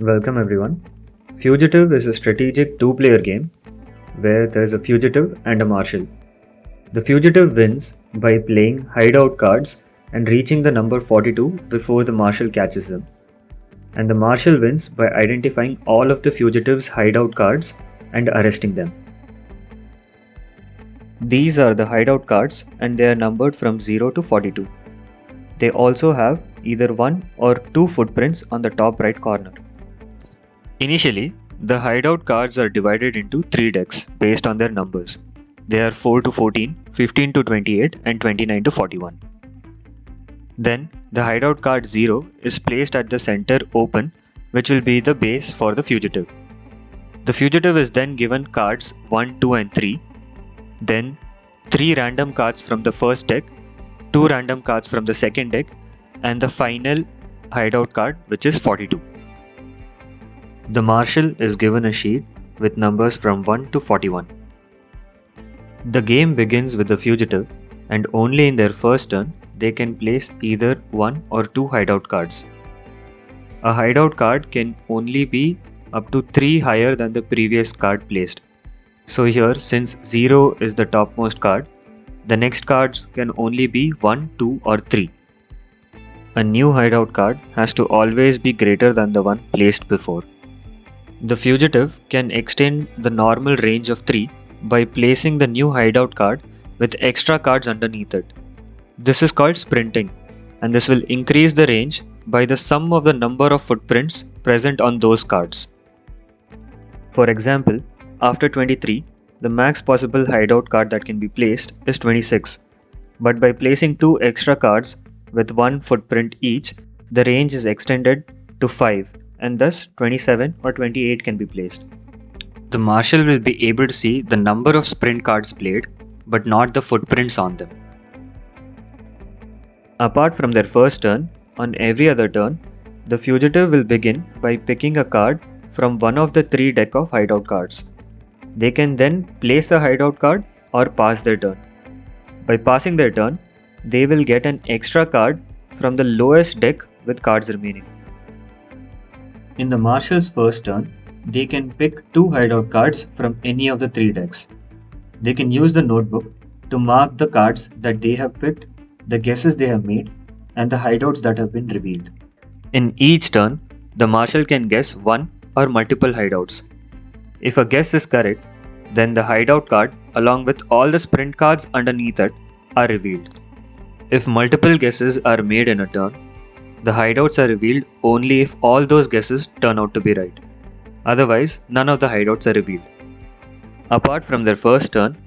Welcome everyone. Fugitive is a strategic two-player game where there is a fugitive and a marshal. The fugitive wins by playing hideout cards and reaching the number 42 before the marshal catches them. And the marshal wins by identifying all of the fugitive's hideout cards and arresting them. These are the hideout cards and they are numbered from 0 to 42. They also have either one or two footprints on the top right corner. Initially, the hideout cards are divided into 3 decks based on their numbers. They are 4 to 14, 15 to 28 and 29 to 41. Then, the hideout card 0 is placed at the center open, which will be the base for the fugitive. The fugitive is then given cards 1, 2 and 3, then 3 random cards from the first deck, 2 random cards from the second deck, and the final hideout card, which is 42. The marshal is given a sheet with numbers from 1 to 41. The game begins with the fugitive, and only in their first turn they can place either 1 or 2 hideout cards. A hideout card can only be up to 3 higher than the previous card placed. So here, since 0 is the topmost card, the next cards can only be 1, 2 or 3. A new hideout card has to always be greater than the one placed before. The fugitive can extend the normal range of 3 by placing the new hideout card with extra cards underneath it. This is called sprinting, and this will increase the range by the sum of the number of footprints present on those cards. For example, after 23, the max possible hideout card that can be placed is 26, but by placing 2 extra cards with 1 footprint each, the range is extended to 5. And thus 27 or 28 can be placed. The marshal will be able to see the number of sprint cards played, but not the footprints on them. Apart from their first turn, on every other turn, the fugitive will begin by picking a card from one of the 3 deck of hideout cards. They can then place a hideout card or pass their turn. By passing their turn, they will get an extra card from the lowest deck with cards remaining. In the marshal's first turn, they can pick 2 hideout cards from any of the 3 decks. They can use the notebook to mark the cards that they have picked, the guesses they have made, and the hideouts that have been revealed. In each turn, the marshal can guess one or multiple hideouts. If a guess is correct, then the hideout card along with all the sprint cards underneath it are revealed. If multiple guesses are made in a turn, the hideouts are revealed only if all those guesses turn out to be right. Otherwise, none of the hideouts are revealed. Apart from their first turn,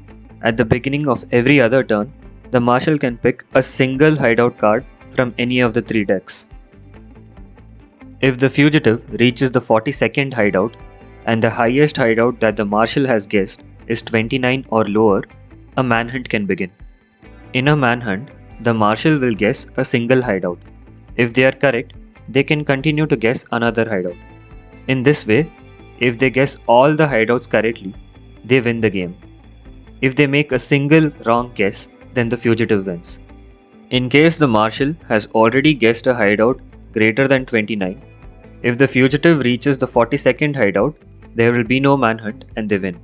at the beginning of every other turn, the marshal can pick a single hideout card from any of the 3 decks. If the fugitive reaches the 42nd hideout and the highest hideout that the marshal has guessed is 29 or lower, a manhunt can begin. In a manhunt, the marshal will guess a single hideout. If they are correct, they can continue to guess another hideout. In this way, if they guess all the hideouts correctly, they win the game. If they make a single wrong guess, then the fugitive wins. In case the marshal has already guessed a hideout greater than 29, if the fugitive reaches the 42nd hideout, there will be no manhunt and they win.